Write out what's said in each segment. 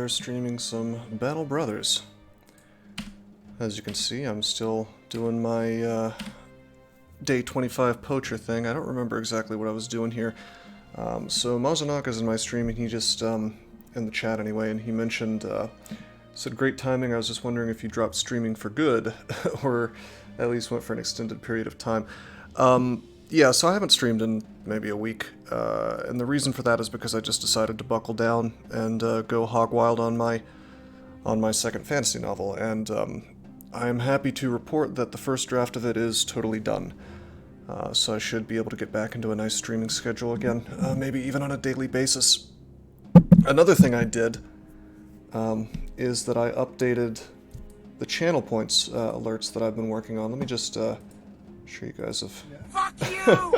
are streaming some Battle Brothers. As you can see, I'm still doing my day 25 poacher thing. I don't remember exactly what I was doing here. So Mazanaka's in my stream, and he just, in the chat anyway, and he mentioned, said great timing. I was just wondering if you dropped streaming for good, or at least went for an extended period of time. Yeah, so I haven't streamed in maybe a week, and the reason for that is because I just decided to buckle down and go hog wild on my second fantasy novel, and I'm happy to report that the first draft of it is totally done. So I should be able to get back into a nice streaming schedule again, maybe even on a daily basis. Another thing I did is that I updated the channel points alerts that I've been working on. Let me just show you guys have Fuck you!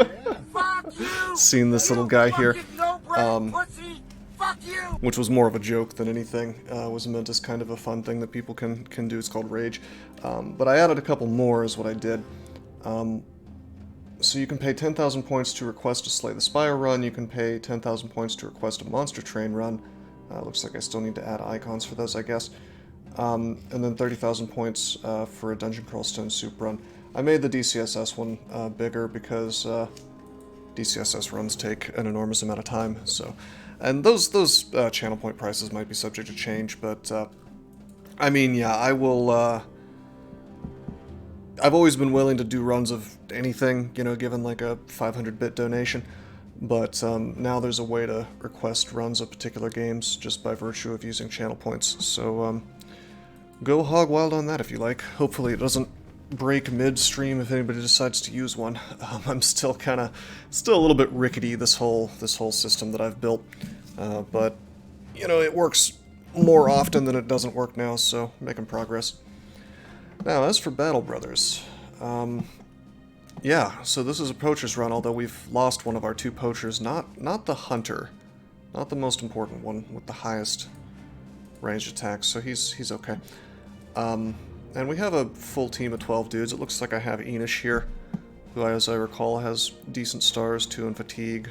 Fuck you! seen this little guy here, Fuck you! which was more of a joke than anything. Was meant as kind of a fun thing that people can do. It's called Rage. But I added a couple more is what I did. So you can pay 10,000 points to request a Slay the Spire run. You can pay 10,000 points to request a Monster Train run. Looks like I still need to add icons for those, I guess. And then 30,000 points for a Dungeon Crawl Stone Soup run. I made the DCSS one bigger because DCSS runs take an enormous amount of time. So, and those channel point prices might be subject to change, but I mean, yeah, I will. I've always been willing to do runs of anything, you know, given like a 500-bit donation. But now there's a way to request runs of particular games just by virtue of using channel points. So go hog wild on that if you like. Hopefully it doesn't break midstream if anybody decides to use one. I'm still a little bit rickety, this whole system that I've built. But you know, it works more often than it doesn't work now, so making progress. Now, as for Battle Brothers, yeah, so this is a Poachers run, although we've lost one of our two Poachers, not the Hunter, not the most important one with the highest ranged attacks, so he's okay. And we have a full team of 12 dudes. It looks like I have Enish here, who, as I recall, has decent stars, 2 in Fatigue,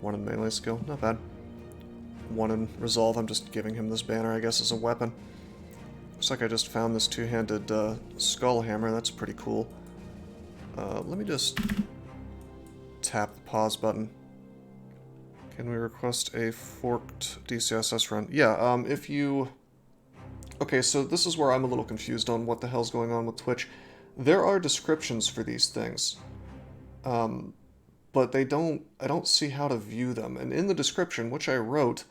1 in Melee Skill, not bad. 1 in Resolve. I'm just giving him this banner, I guess, as a weapon. Looks like I just found this two-handed skull hammer. That's pretty cool. Let me just tap the pause button. Can we request a forked DCSS run? Yeah, if you... Okay, so this is where I'm a little confused on what the hell's going on with Twitch. There are descriptions for these things, but I don't see how to view them. And in the description, which I wrote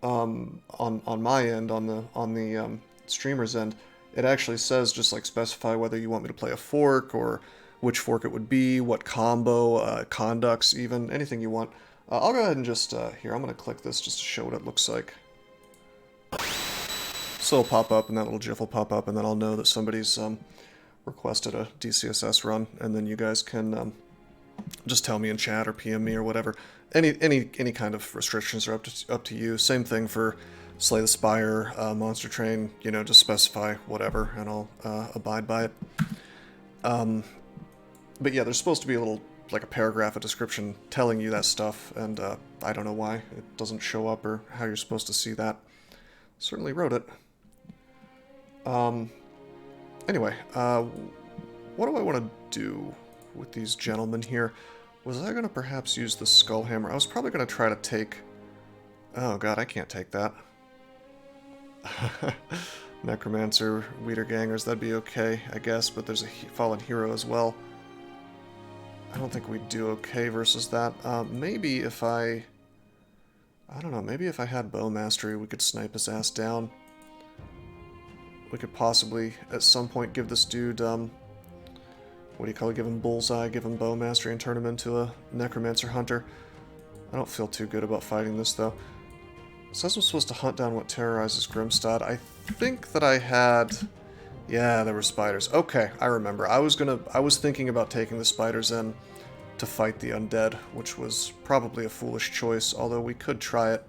on my end, on the streamer's end, it actually says just like specify whether you want me to play a fork or which fork it would be, what combo, conducts, even anything you want. I'll go ahead and just here, I'm gonna click this just to show what it looks like. So it'll pop up, and that little GIF will pop up, and then I'll know that somebody's requested a DCSS run, and then you guys can just tell me in chat or PM me or whatever. Any kind of restrictions are up to you. Same thing for Slay the Spire, Monster Train. You know, just specify whatever, and I'll abide by it. But yeah, there's supposed to be a little, like a paragraph, a description telling you that stuff, and I don't know why it doesn't show up or how you're supposed to see that. Certainly wrote it. Anyway, what do I want to do with these gentlemen here? Was I going to perhaps use the skull hammer? I was probably going to try to take... Oh god, I can't take that. Necromancer, Wiedergangers, that'd be okay, I guess, but there's a fallen hero as well. I don't think we'd do okay versus that. Maybe if I don't know, maybe if I had bow mastery, we could snipe his ass down. We could possibly, at some point, give this dude, what do you call it, give him bullseye, give him bow mastery, and turn him into a necromancer hunter. I don't feel too good about fighting this, though. It says I'm supposed to hunt down what terrorizes Grimstad. I think that I had... Yeah, there were spiders. Okay, I remember. I was thinking about taking the spiders in to fight the undead, which was probably a foolish choice, although we could try it.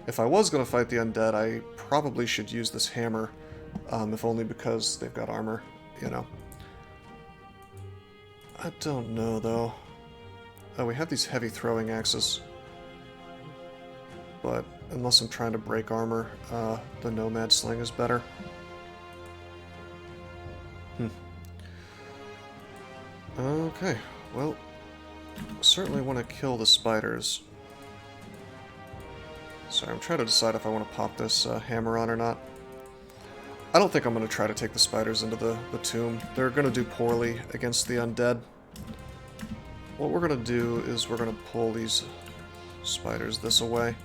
If I was going to fight the undead, I probably should use this hammer, if only because they've got armor, you know. I don't know, though. Oh, we have these heavy throwing axes. But unless I'm trying to break armor, the Nomad Sling is better. Okay, well, certainly want to kill the spiders. Sorry, I'm trying to decide if I want to pop this hammer on or not. I don't think I'm going to try to take the spiders into the tomb. They're going to do poorly against the undead. What we're going to do is we're going to pull these spiders this away.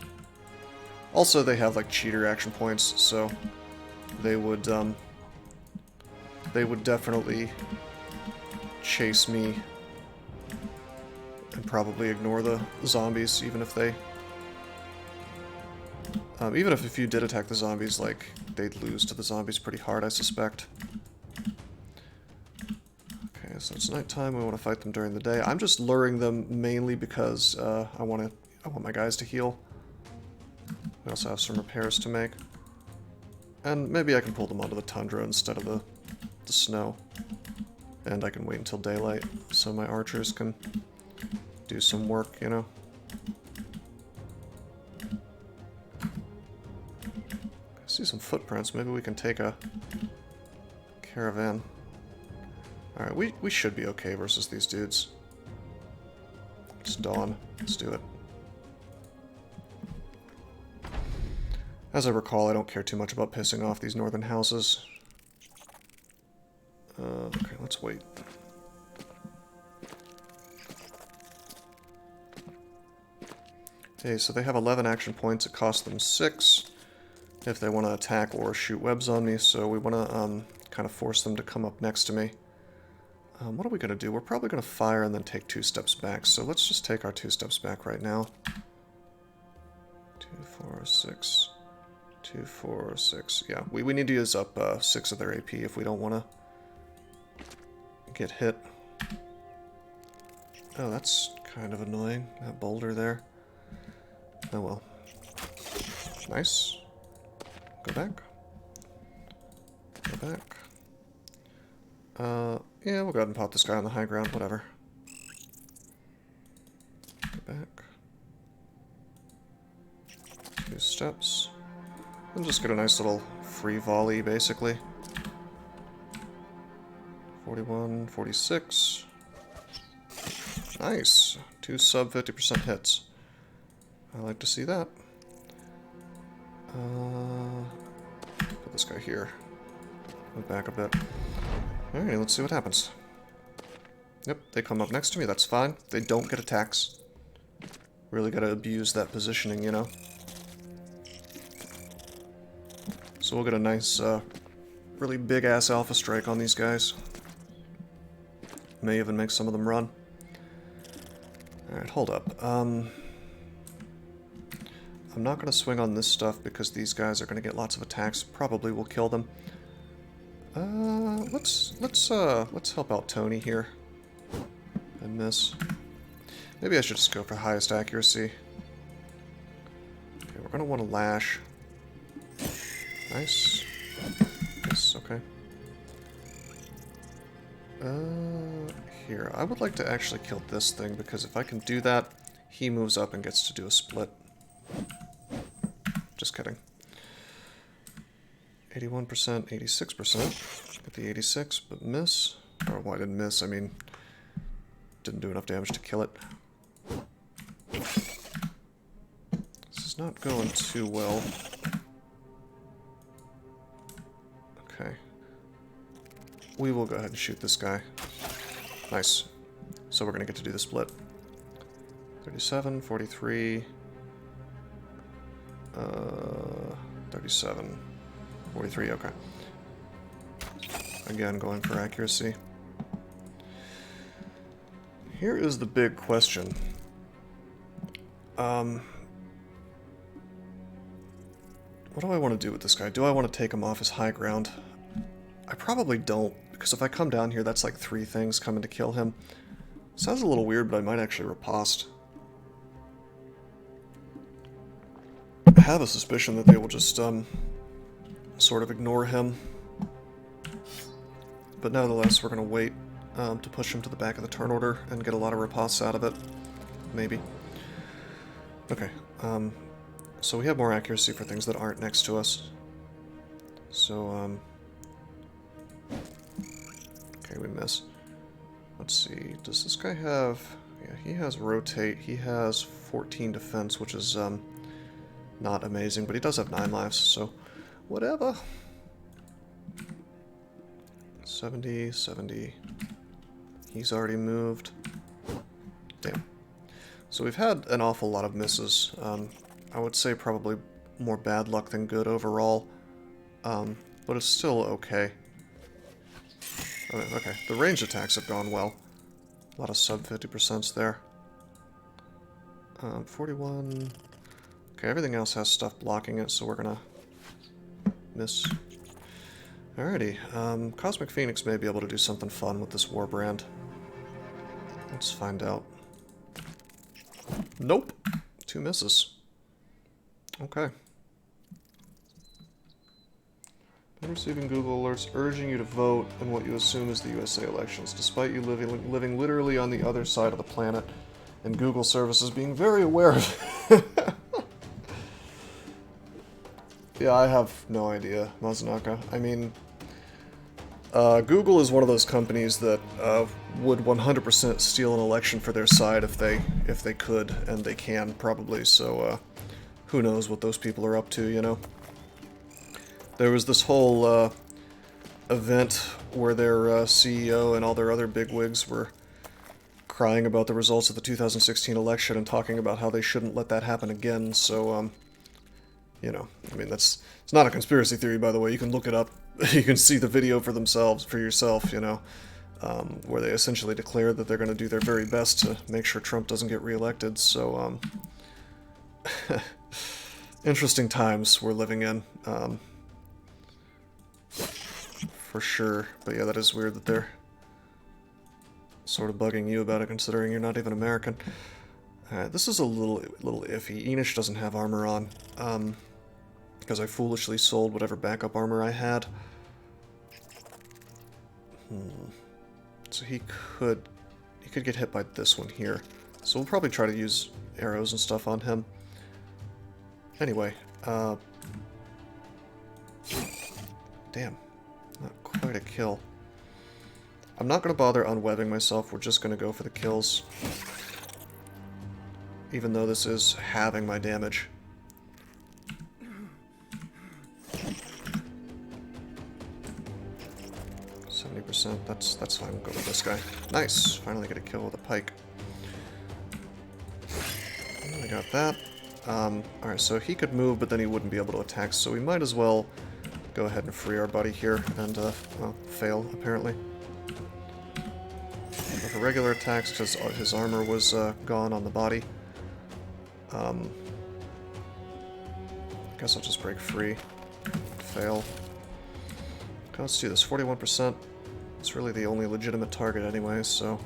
Also, they have like cheater action points, so they would definitely chase me and probably ignore the zombies, even if they... even if you did attack the zombies, like, they'd lose to the zombies pretty hard, I suspect. Okay, so it's nighttime, we want to fight them during the day. I'm just luring them mainly because I want my guys to heal. We also have some repairs to make. And maybe I can pull them onto the tundra instead of the snow. And I can wait until daylight so my archers can do some work, you know? I see some footprints. Maybe we can take a caravan. Alright, we should be okay versus these dudes. It's dawn. Let's do it. As I recall, I don't care too much about pissing off these northern houses. Okay, let's wait. Okay, so they have 11 action points. It costs them 6 if they want to attack or shoot webs on me, so we want to kind of force them to come up next to me. What are we going to do? We're probably going to fire and then take 2 steps back, so let's just take our 2 steps back right now. 2, 4, 6... 2, 4, 6. Yeah, we need to use up 6 of their AP if we don't want to get hit. Oh, that's kind of annoying, that boulder there. Oh well. Nice. Go back. Go back. Yeah, we'll go ahead and pop this guy on the high ground, whatever. Go back. 2 steps. And just get a nice little free volley, basically. 41, 46. Nice. 2 sub 50% hits. I like to see that. Put this guy here. Move back a bit. Alright, let's see what happens. Yep, they come up next to me, that's fine. They don't get attacks. Really gotta abuse that positioning, you know? So we'll get a nice, really big-ass alpha strike on these guys. May even make some of them run. Alright, hold up. I'm not going to swing on this stuff because these guys are going to get lots of attacks. Probably will kill them. Let's help out Tony here. And miss. Maybe I should just go for highest accuracy. Okay, we're going to want to lash. Nice. Yes, okay. Here. I would like to actually kill this thing, because if I can do that, he moves up and gets to do a split. Just kidding. 81%, 86%. Get the 86, but miss. Or, well, I didn't miss, I mean, didn't do enough damage to kill it. This is not going too well. Okay. We will go ahead and shoot this guy. Nice. So we're going to get to do the split. 37, 43... 37, 43, okay. Again, going for accuracy. Here is the big question. What do I want to do with this guy? Do I want to take him off his high ground? I probably don't, because if I come down here, that's like 3 things coming to kill him. Sounds a little weird, but I might actually riposte. I have a suspicion that they will just, sort of ignore him. But nevertheless, we're going to wait to push him to the back of the turn order and get a lot of ripostes out of it. Maybe. Okay, So we have more accuracy for things that aren't next to us. So, okay, we miss. Let's see, does this guy have... Yeah, he has rotate. He has 14 defense, which is, not amazing, but he does have 9 lives, so whatever. 70, 70. He's already moved. Damn. So we've had an awful lot of misses. I would say probably more bad luck than good overall. But it's still okay. Okay, the range attacks have gone well. A lot of sub 50% there. 41... Okay, everything else has stuff blocking it, so we're gonna miss. Alrighty, Cosmic Phoenix may be able to do something fun with this war brand. Let's find out. Nope! 2 misses. Okay. Been receiving Google alerts urging you to vote in what you assume is the USA elections, despite you living literally on the other side of the planet, and Google services being very aware of it. Yeah, I have no idea, Mazunaka. I mean, Google is one of those companies that would 100% steal an election for their side if they could, and they can probably. So who knows what those people are up to, you know? There was this whole event where their CEO and all their other bigwigs were crying about the results of the 2016 election and talking about how they shouldn't let that happen again. So you know, I mean, it's not a conspiracy theory, by the way. You can look it up. You can see the video for yourself, you know, where they essentially declare that they're going to do their very best to make sure Trump doesn't get reelected. So, interesting times we're living in, for sure. But yeah, that is weird that they're sort of bugging you about it, considering you're not even American. This is a little iffy. Enish doesn't have armor on, because I foolishly sold whatever backup armor I had. So he could get hit by this one here. So we'll probably try to use arrows and stuff on him. Anyway, damn, not quite a kill. I'm not going to bother unwebbing myself, we're just going to go for the kills. Even though this is halving my damage. 70%, that's fine, we'll go with this guy. Nice! Finally get a kill with a pike. I got that. Alright, so he could move, but then he wouldn't be able to attack, so we might as well go ahead and free our buddy here, and, well, fail, apparently. With the regular attacks, because his armor was gone on the body. Guess I'll just break free. Fail. Okay, let's do this. 41%. It's really the only legitimate target anyway, so...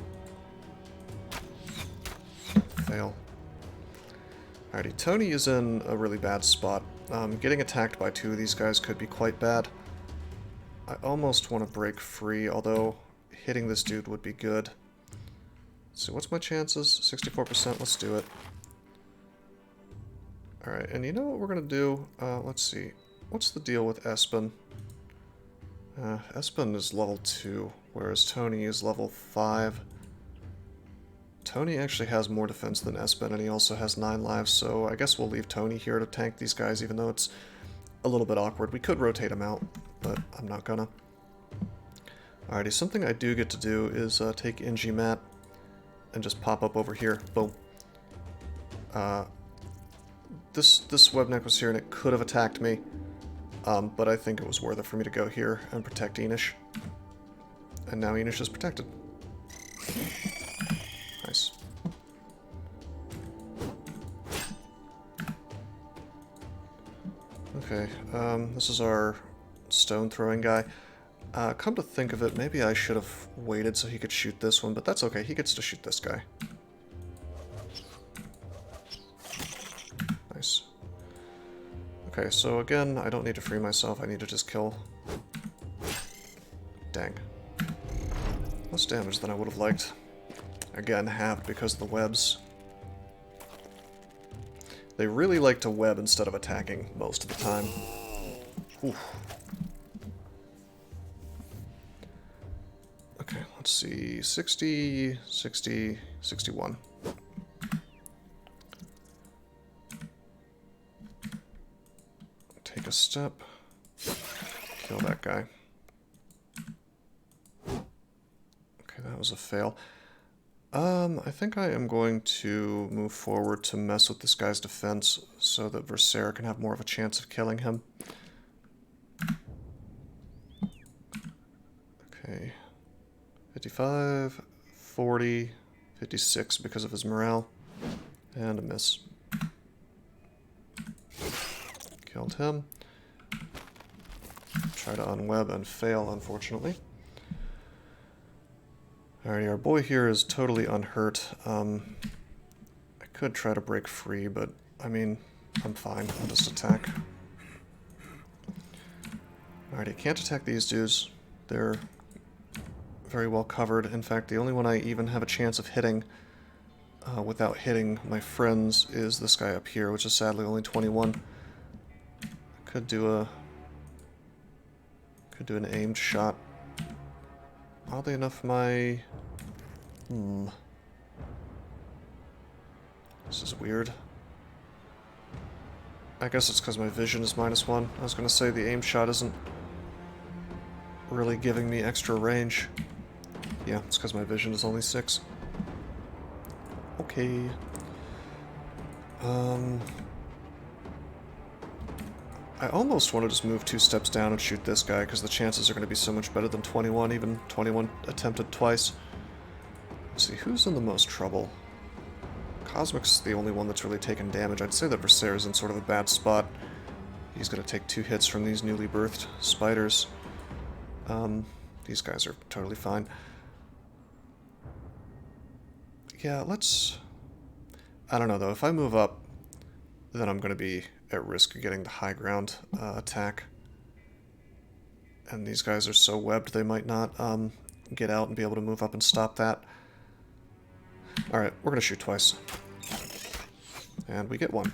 Fail. Alrighty, Tony is in a really bad spot. Getting attacked by 2 of these guys could be quite bad. I almost want to break free, although hitting this dude would be good. So what's my chances? 64%, let's do it. Alright, and you know what we're gonna do? Let's see. What's the deal with Espen? Espen is level 2, whereas Tony is level 5. Tony actually has more defense than Espen, and he also has 9 lives, so I guess we'll leave Tony here to tank these guys, even though it's a little bit awkward. We could rotate him out, but I'm not gonna. Alrighty, something I do get to do is take NG Mat and just pop up over here. Boom. This web neck was here, and it could have attacked me, but I think it was worth it for me to go here and protect Enish. And now Enish is protected. Nice. Okay, this is our stone throwing guy. Come to think of it, maybe I should have waited so he could shoot this one, but that's okay, he gets to shoot this guy. Nice. Okay, so again, I don't need to free myself, I need to just kill. Dang. Less damage than I would have liked. Again, halved because of the webs. They really like to web instead of attacking most of the time. Oof. Okay, let's see. 60, 60, 61. Take a step. Kill that guy. Okay, that was a fail. I think I am going to move forward to mess with this guy's defense so that Versailles can have more of a chance of killing him. Okay. 55, 40, 56 because of his morale. And a miss. Killed him. Try to unweb and fail, unfortunately. Alrighty, our boy here is totally unhurt. I could try to break free, but, I mean, I'm fine. I'll just attack. Alrighty, can't attack these dudes. They're very well covered. In fact, the only one I even have a chance of hitting without hitting my friends is this guy up here, which is sadly only 21. Could do an aimed shot. Oddly enough, my... This is weird. I guess it's because my vision is -1. I was going to say the aim shot isn't really giving me extra range. Yeah, it's because my vision is only 6. Okay. I almost want to just move 2 steps down and shoot this guy, because the chances are going to be so much better than 21, even 21 attempted twice. Let's see, who's in the most trouble? Cosmic's the only one that's really taken damage. I'd say that Versailles is in sort of a bad spot. He's going to take 2 hits from these newly birthed spiders. These guys are totally fine. Yeah, let's... I don't know, though. If I move up, then I'm going to be at risk of getting the high ground attack. And these guys are so webbed they might not get out and be able to move up and stop that. Alright, we're going to shoot twice. And we get 1.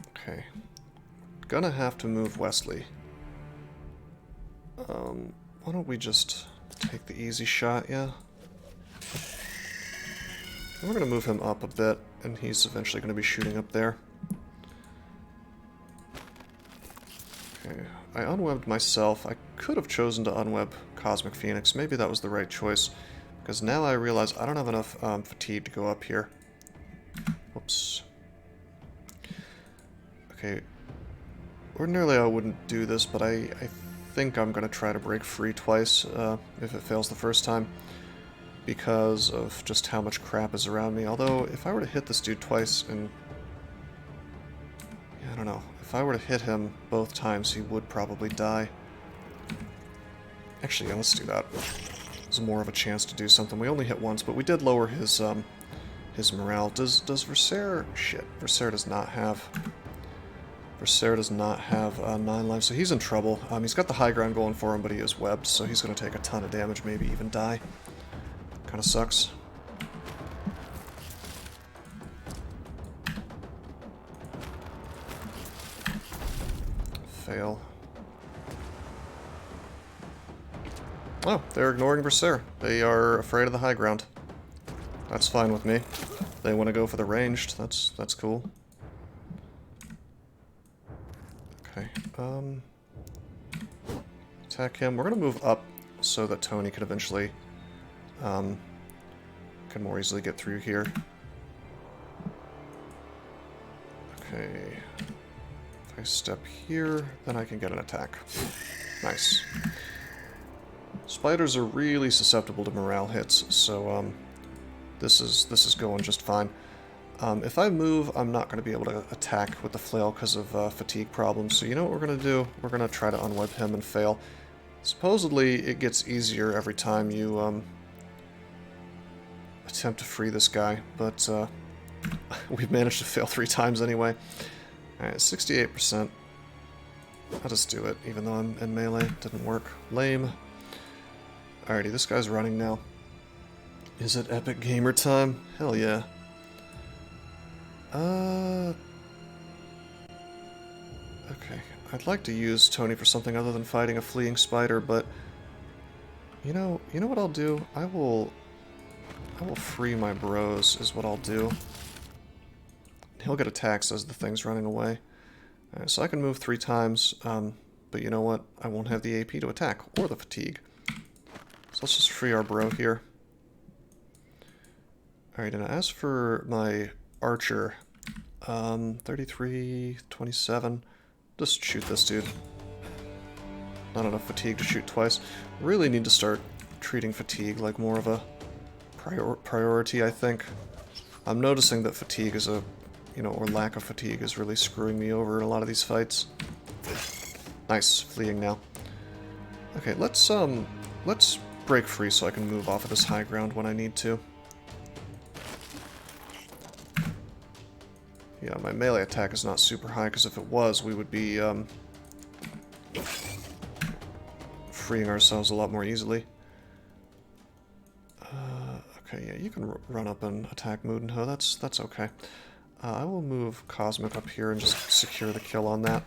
Okay. Gonna have to move Wesley. Why don't we just take the easy shot, yeah? We're going to move him up a bit, and he's eventually going to be shooting up there. Okay, I unwebbed myself. I could have chosen to unweb Cosmic Phoenix. Maybe that was the right choice, because now I realize I don't have enough fatigue to go up here. Whoops. Okay, ordinarily I wouldn't do this, but I think I'm going to try to break free twice if it fails the first time, because of just how much crap is around me. Although, if I were to hit this dude twice and... yeah, I don't know. If I were to hit him both times, he would probably die. Actually, yeah, let's do that. There's more of a chance to do something. We only hit once, but we did lower his morale. Does Versailles... shit, Versailles does not have... Versailles does not have 9 lives, so he's in trouble. He's got the high ground going for him, but he is webbed, so he's going to take a ton of damage, maybe even die. Kind of sucks. Fail. Oh, they're ignoring Versailles. They are afraid of the high ground. That's fine with me. They want to go for the ranged. That's cool. Okay. Attack him. We're gonna move up so that Tony can eventually can more easily get through here. Okay. If I step here, then I can get an attack. Nice. Spiders are really susceptible to morale hits, so this is going just fine. If I move, I'm not going to be able to attack with the flail because of fatigue problems, so you know what we're going to do? We're going to try to unweb him and fail. Supposedly, it gets easier every time you attempt to free this guy, but we've managed to fail 3 times anyway. Alright, 68%. I'll just do it, even though I'm in melee. Didn't work. Lame. Alrighty, this guy's running now. Is it epic gamer time? Hell yeah. Okay. I'd like to use Tony for something other than fighting a fleeing spider, but you know what I'll do? I will free my bros, is what I'll do. He'll get attacks as the thing's running away. Alright, so I can move 3 times, but you know what? I won't have the AP to attack, or the fatigue. So let's just free our bro here. Alright, and as for my archer, 33, 27, just shoot this dude. Not enough fatigue to shoot twice. Really need to start treating fatigue like more of a priority, I think. I'm noticing that fatigue is a, or lack of fatigue is really screwing me over in a lot of these fights. Nice, fleeing now. Okay, let's break free so I can move off of this high ground when I need to. Yeah, my melee attack is not super high, because if it was, we would be freeing ourselves a lot more easily. Okay, yeah, you can run up and attack Mudenho. That's okay. I will move Cosmic up here and just secure the kill on that.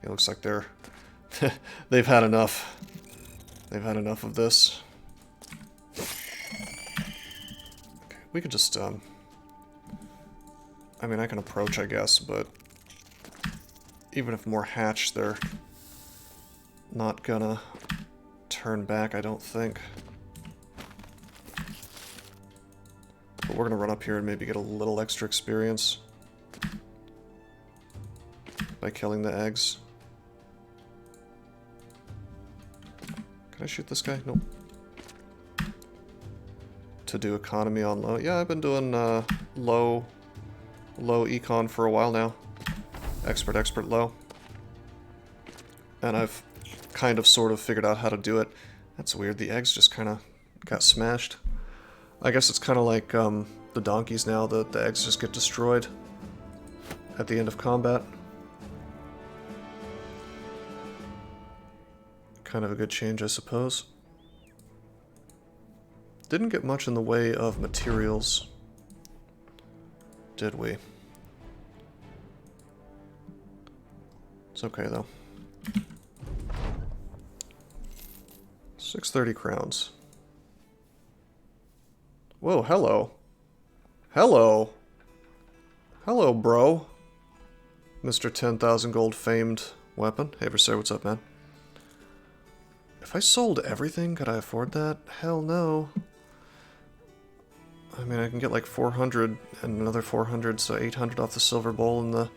It looks like they're they've had enough. They've had enough of this. Okay, we could just I mean, I can approach, I guess, but even if more hatch, they're not gonna turn back, I don't think. But we're gonna run up here and maybe get a little extra experience by killing the eggs. Can I shoot this guy? Nope. To do economy on low. Yeah, I've been doing low econ for a while now. Expert low. And I've kind of sort of figured out how to do it. That's weird, the eggs just kind of got smashed. I guess it's kind of like the donkeys now, the eggs just get destroyed at the end of combat. Kind of a good change, I suppose. Didn't get much in the way of materials, did we? It's okay, though. 630 crowns. Whoa, hello. Hello. Hello, bro. Mr. 10,000 gold famed weapon. Hey, Versailles, what's up, man? If I sold everything, could I afford that? Hell no. I mean, I can get like 400 and another 400, so 800 off the silver bowl and the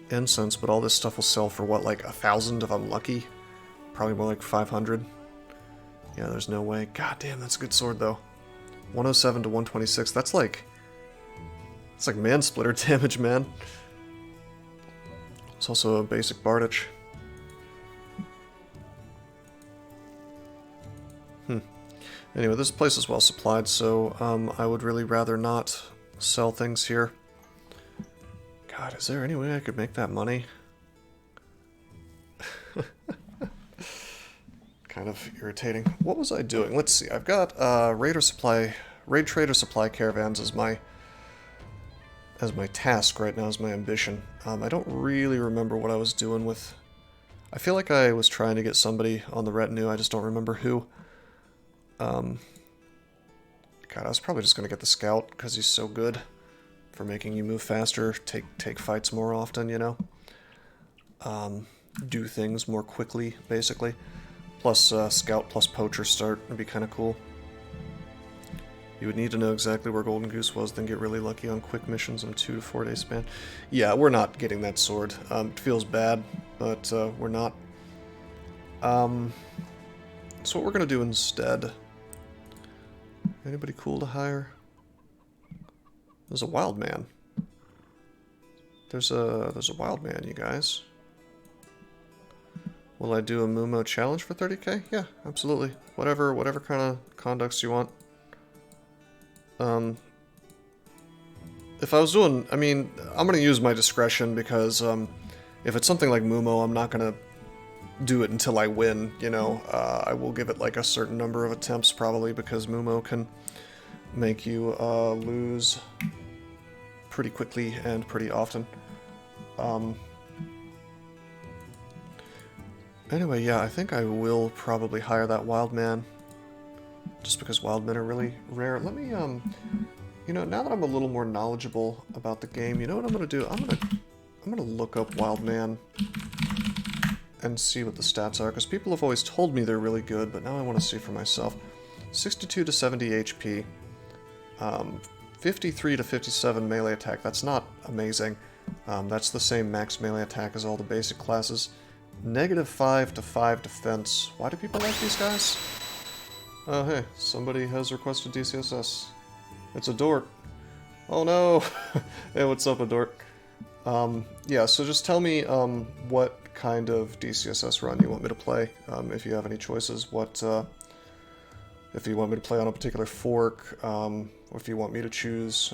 incense, but all this stuff will sell for what, like 1,000 if I'm lucky? Probably more like 500. Yeah, there's no way. God damn, that's a good sword, though. 107 to 126, that's like... It's like man-splitter damage, man. It's also a basic Bardich. Anyway, this place is well supplied, so I would really rather not sell things here. God, is there any way I could make that money? Kind of irritating. What was I doing? Let's see. I've got raid trader supply caravans as my task right now, as my ambition. I don't really remember what I was doing with... I feel like I was trying to get somebody on the retinue, I just don't remember who. God, I was probably just going to get the scout, because he's so good for making you move faster, take fights more often, you know? Do things more quickly, basically. Plus, scout plus poacher start would be kind of cool. You would need to know exactly where Golden Goose was, then get really lucky on quick missions in a 2 to 4 day span. Yeah, we're not getting that sword. It feels bad, but we're not. So what we're going to do instead... Anybody cool to hire? There's a wild man. There's a wild man, you guys. Will I do a Mumo challenge for 30k? Yeah, absolutely. Whatever kind of conducts you want. If I was doing, I mean, I'm gonna use my discretion because if it's something like Mumo, I'm not gonna do it until I win, you know. I will give it like a certain number of attempts probably because Mumo can make you lose pretty quickly and pretty often. Anyway, yeah, I think I will probably hire that wild man, just because wild men are really rare. Let me, you know, now that I'm a little more knowledgeable about the game, you know what I'm gonna do? I'm gonna look up wild man and see what the stats are, because people have always told me they're really good, but now I want to see for myself. 62 to 70 HP, 53 to 57 melee attack. That's not amazing. That's the same max melee attack as all the basic classes. -5 to 5 defense. Why do people like these guys? Oh, hey, somebody has requested DCSS. It's a dork. Oh no! Hey, what's up, a dork? Yeah, so just tell me what kind of DCSS run you want me to play, if you have any choices. What, if you want me to play on a particular fork, or if you want me to choose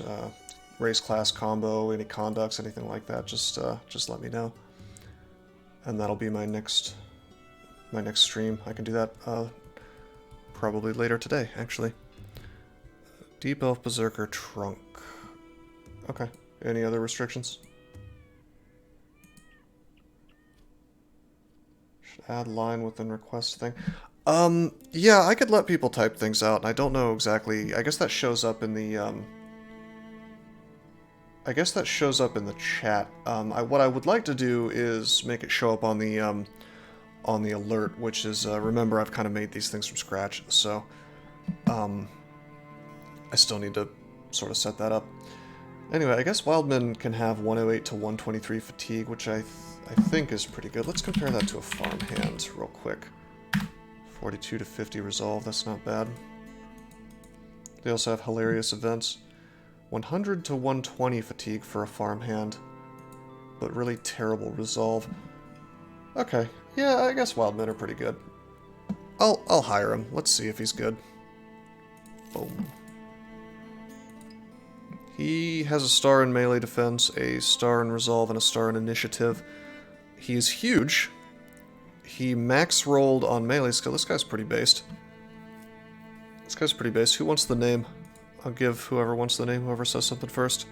race class combo, any conducts, anything like that, just let me know. And that'll be my next stream. I can do that probably later today, actually. Deep Elf Berserker Trunk. Okay. Any other restrictions? Should add line within request thing. Yeah, I could let people type things out, and I don't know exactly. I guess that shows up in the I guess that shows up in the chat. What I would like to do is make it show up on the alert, which is, remember, I've kind of made these things from scratch, so I still need to sort of set that up. Anyway, I guess Wildmen can have 108 to 123 fatigue, which I think is pretty good. Let's compare that to a farmhand real quick. 42 to 50 resolve, that's not bad. They also have hilarious events. 100 to 120 fatigue for a farmhand, but really terrible resolve. Okay, yeah, I guess Wildmen are pretty good. I'll hire him. Let's see if he's good. Boom. He has a star in melee defense, a star in resolve, and a star in initiative. He is huge. He max rolled on melee skill. This guy's pretty based. This guy's pretty based. Who wants the name? I'll give whoever wants the name, whoever says something first.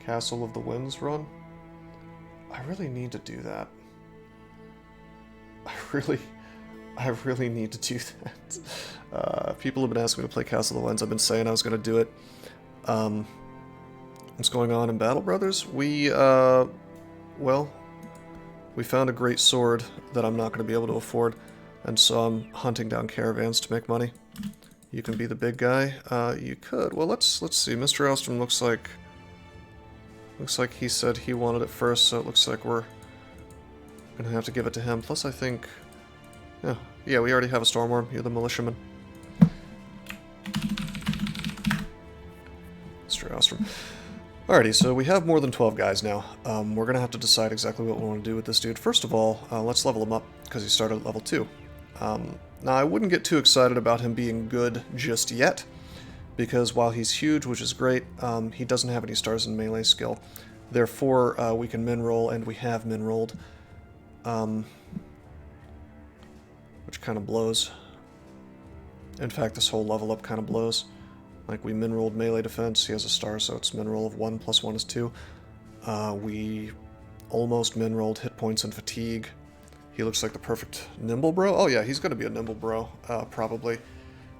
Castle of the Winds run? I really need to do that. I really need to do that. People have been asking me to play Castle of the Winds. I've been saying I was going to do it. What's going on in Battle Brothers? Well, we found a great sword that I'm not going to be able to afford, and so I'm hunting down caravans to make money. You can be the big guy. You could. Well, let's see. Mr. Elstrom looks like he said he wanted it first, so it looks like we're gonna have to give it to him. Plus, I think, yeah, we already have a Stormworm. You're the militiaman. Mr. Elstrom. Alrighty, so we have more than 12 guys now. We're gonna have to decide exactly what we want to do with this dude. First of all, let's level him up, because he started at level 2. Now, I wouldn't get too excited about him being good just yet, because while he's huge, which is great, he doesn't have any stars in melee skill. Therefore, we can min-roll, and we have min-rolled, which kind of blows. In fact, this whole level up kind of blows. Like, we min-rolled melee defense, he has a star, so it's min-roll of 1 plus 1 is 2. We almost min-rolled hit points and fatigue. He looks like the perfect nimble bro. Oh yeah, he's gonna be a nimble bro, probably.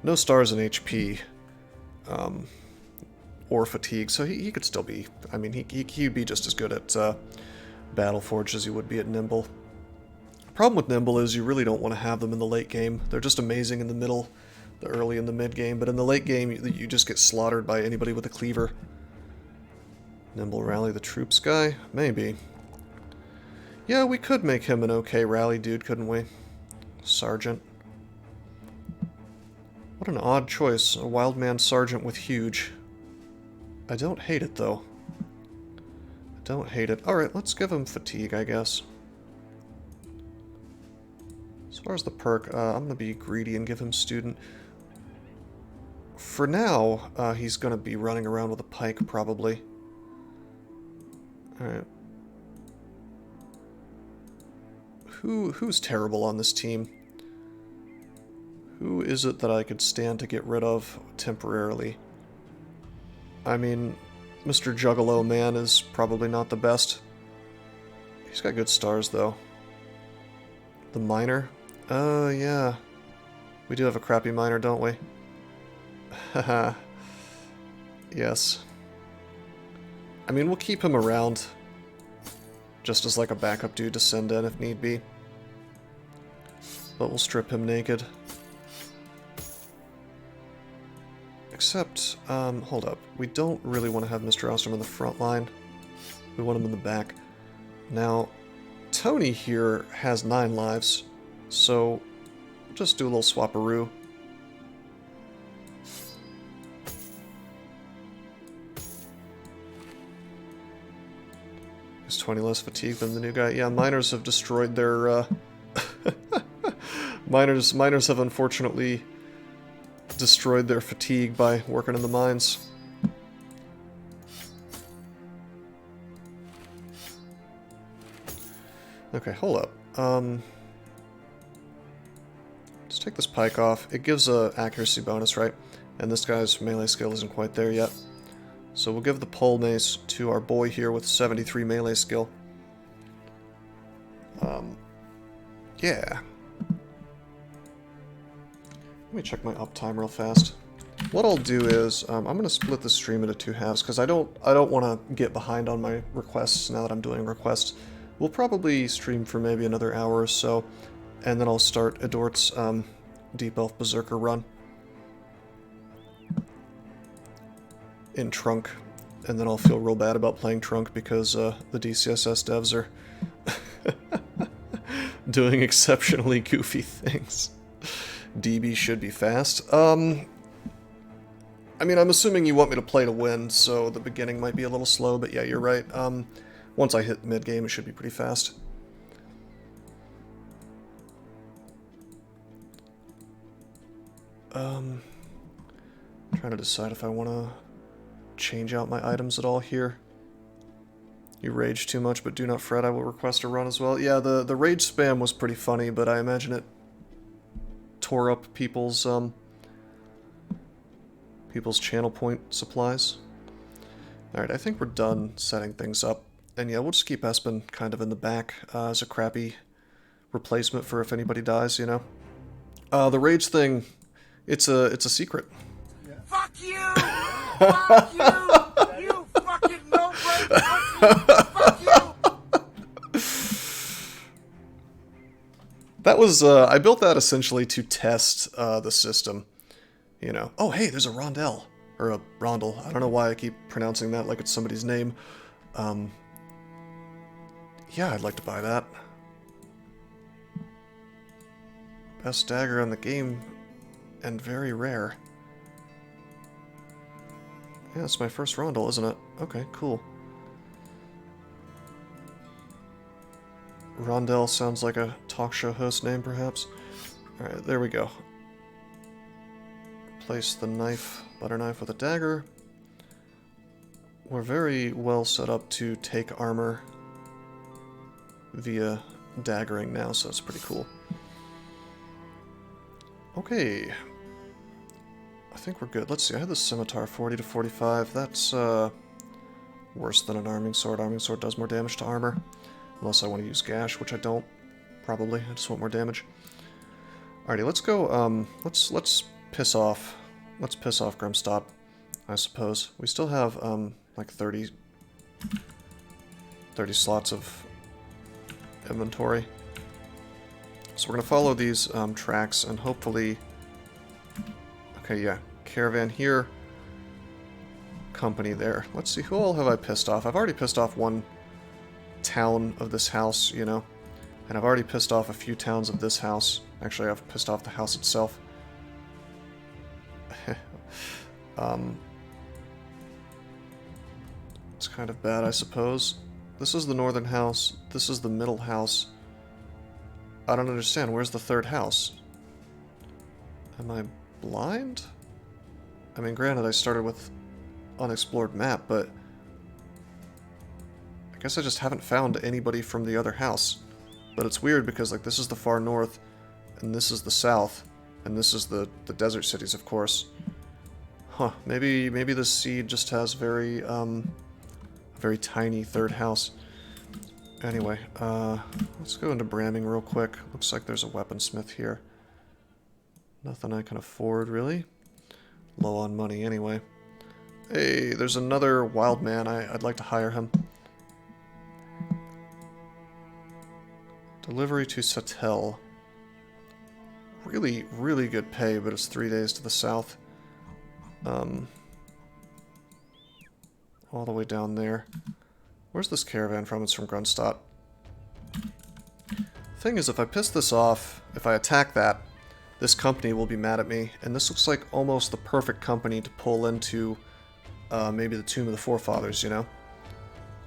No stars in HP, or fatigue, so he could still be, I mean, he'd be just as good at Battleforged as he would be at nimble. Problem with nimble is you really don't want to have them in the late game. They're just amazing in the middle, the early and the mid game, but in the late game you just get slaughtered by anybody with a cleaver. Nimble rally the troops guy? Maybe. Yeah, we could make him an okay rally dude, couldn't we? Sergeant. What an odd choice, a wild man sergeant with huge. I don't hate it, though. I don't hate it. Alright, let's give him fatigue, I guess. As far as the perk, I'm going to be greedy and give him student. For now, he's going to be running around with a pike, probably. Alright. Who's terrible on this team? Who is it that I could stand to get rid of temporarily? I mean, Mr. Juggalo Man is probably not the best. He's got good stars, though. The miner? Yeah. We do have a crappy miner, don't we? Haha. Yes. I mean, we'll keep him around. Just as like a backup dude to send in if need be. But we'll strip him naked. Except, hold up. We don't really want to have Mr. Ostrom in the front line. We want him in the back. Now, Tony here has 9 lives, so we'll just do a little swapperoo. He's 20 less fatigue than the new guy. Yeah, miners have destroyed their, miners have unfortunately destroyed their fatigue by working in the mines. Okay, hold up. Let's take this pike off. It gives a accuracy bonus, right? And this guy's melee skill isn't quite there yet. So we'll give the pole mace to our boy here with 73 melee skill. Yeah. Let me check my uptime real fast. What I'll do is, I'm going to split the stream into 2 halves, because I don't want to get behind on my requests now that I'm doing requests. We'll probably stream for maybe another hour or so, and then I'll start Adort's Deep Elf Berserker run. In Trunk. And then I'll feel real bad about playing Trunk because the DCSS devs are doing exceptionally goofy things. DB should be fast. I mean, I'm assuming you want me to play to win, so the beginning might be a little slow, but yeah, you're right. Once I hit mid-game, it should be pretty fast. Trying to decide if I want to change out my items at all here. You rage too much, but do not fret, I will request a run as well. Yeah, the rage spam was pretty funny, but I imagine it tore up people's channel point supplies. Alright, I think we're done setting things up. And yeah, we'll just keep Espen kind of in the back as a crappy replacement for if anybody dies, you know? The rage thing, it's a secret. Yeah. Fuck you! Fuck you! You fucking no-brain pussy! Fuck you! That was, I built that essentially to test the system, you know. Oh, hey, there's a rondel. Or a rondel. I don't know why I keep pronouncing that like it's somebody's name. Yeah, I'd like to buy that. Best dagger in the game, and very rare. Yeah, it's my first rondel, isn't it? Okay, cool. Rondel sounds like a talk show host name, perhaps. Alright, there we go. Replace the knife, butter knife with a dagger. We're very well set up to take armor via daggering now, so it's pretty cool. Okay. I think we're good. Let's see, I had the scimitar 40 to 45. That's worse than an arming sword. Arming sword does more damage to armor. Unless I want to use gash, which I don't. Probably. I just want more damage. Alrighty, let's go, let's piss off. Let's piss off Grimstop, I suppose. We still have, like 30 slots of inventory. So we're going to follow these tracks and hopefully... Okay, yeah. Caravan here. Company there. Let's see, who all have I pissed off? I've already pissed off one town of this house, you know. And I've already pissed off a few towns of this house. Actually, I've pissed off the house itself. It's kind of bad, I suppose. This is the northern house. This is the middle house. I don't understand. Where's the third house? Am I blind? I mean, granted, I started with unexplored map, but I guess I just haven't found anybody from the other house. But it's weird because, like, this is the far north, and this is the south, And this is the desert cities, of course. Huh, maybe this seed just has very, a very tiny third house. Anyway, let's go into branding real quick. Looks like there's a weaponsmith here. Nothing I can afford, really. Low on money, anyway. Hey, there's another wild man. I'd like to hire him. Delivery to Satel. Really, really good pay, but it's 3 days to the south. All the way down there. Where's this caravan from? It's from Grunstadt. Thing is, if I piss this off, if I attack that, this company will be mad at me, and this looks like almost the perfect company to pull into maybe the Tomb of the Forefathers, you know?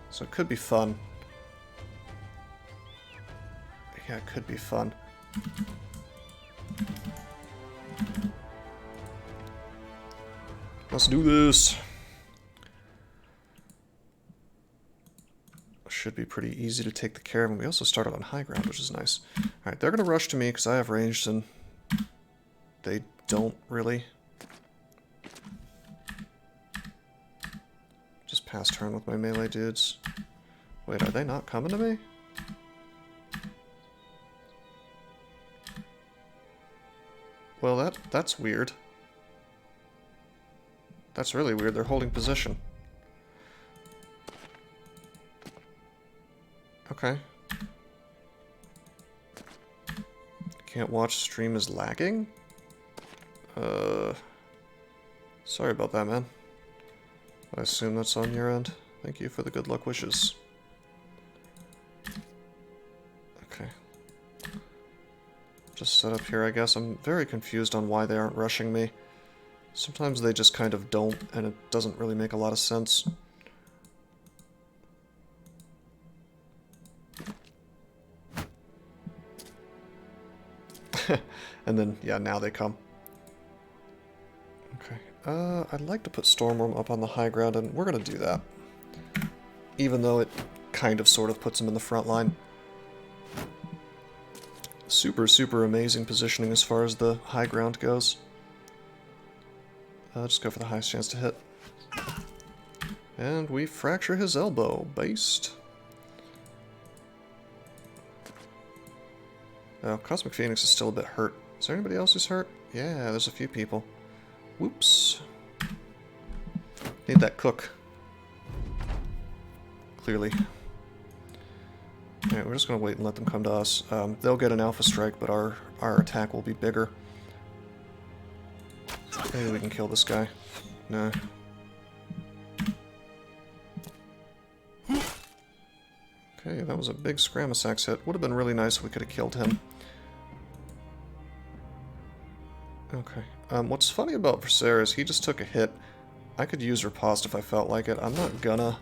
So it could be fun. Yeah, it could be fun. Let's do this. Should be pretty easy to take the caravan. We also started on high ground, which is nice. Alright, they're going to rush to me because I have ranged and they don't really. Just pass turn with my melee dudes. Wait, are they not coming to me? Well, that's weird. That's really weird. They're holding position. Okay. Can't watch stream is lagging? Sorry about that, man. I assume that's on your end. Thank you for the good luck wishes. Okay. Just set up here, I guess. I'm very confused on why they aren't rushing me. Sometimes they just kind of don't, and it doesn't really make a lot of sense. And then, yeah, now they come. Okay. I'd like to put Stormworm up on the high ground, and we're going to do that. Even though it kind of sort of puts him in the front line. Super, super amazing positioning as far as the high ground goes. Just go for the highest chance to hit. And we fracture his elbow. Based. Oh, Cosmic Phoenix is still a bit hurt. Is there anybody else who's hurt? Yeah, there's a few people. Whoops. Need that cook. Clearly. Alright, we're just going to wait and let them come to us. They'll get an Alpha Strike, but our attack will be bigger. Maybe we can kill this guy. No. Okay, that was a big Scramasax hit. Would have been really nice if we could have killed him. Okay. What's funny about Versailles is he just took a hit. I could use Riposte if I felt like it. I'm not gonna.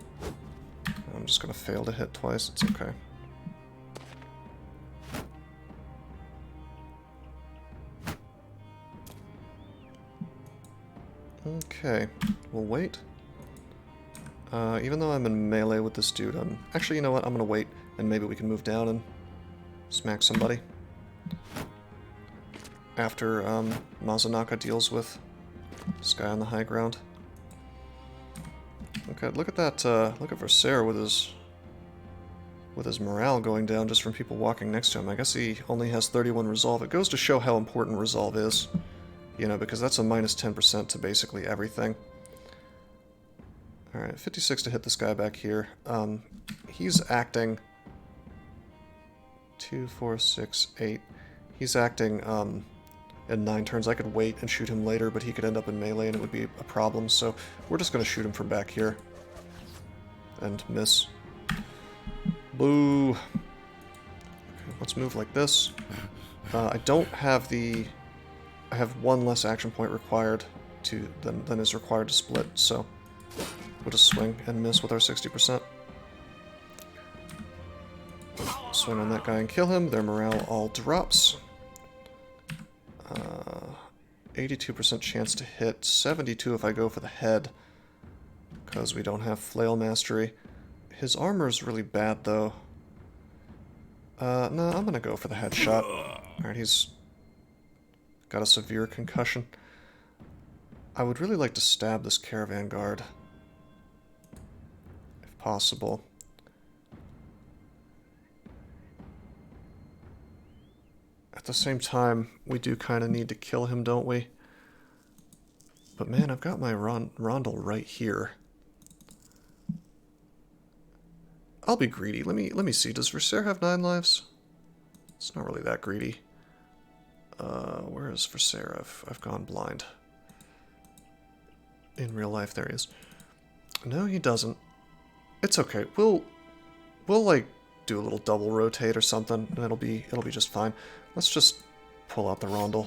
I'm just gonna fail to hit twice. It's okay. Okay. We'll wait. Even though I'm in melee with this dude, actually, you know what? I'm gonna wait, and maybe we can move down and smack somebody. After, Mazanaka deals with this guy on the high ground. Okay, look at that, look at Versailles with his morale going down just from people walking next to him. I guess he only has 31 resolve. It goes to show how important resolve is, you know, because that's a minus 10% to basically everything. Alright, 56 to hit this guy back here. He's acting... 2, 4, 6, 8. He's acting, in 9 turns. I could wait and shoot him later, but he could end up in melee and it would be a problem, so we're just going to shoot him from back here. And miss. Boo! Okay, let's move like this. I don't have the... I have one less action point required than is required to split, so... We'll just swing and miss with our 60%. Swing on that guy and kill him. Their morale all drops. 82% chance to hit. 72 if I go for the head. Because we don't have flail mastery. His armor is really bad, though. No, I'm going to go for the headshot. Alright, he's got a severe concussion. I would really like to stab this caravan guard, if possible. At the same time, we do kind of need to kill him, don't we? But man, I've got my rondel right here. I'll be greedy. Let me see. Does Versailles have 9 lives? It's not really that greedy. Where is Versailles? I've gone blind. In real life, there he is. No, he doesn't. It's okay. We'll like do a little double rotate or something, and it'll be just fine. Let's just pull out the rondel.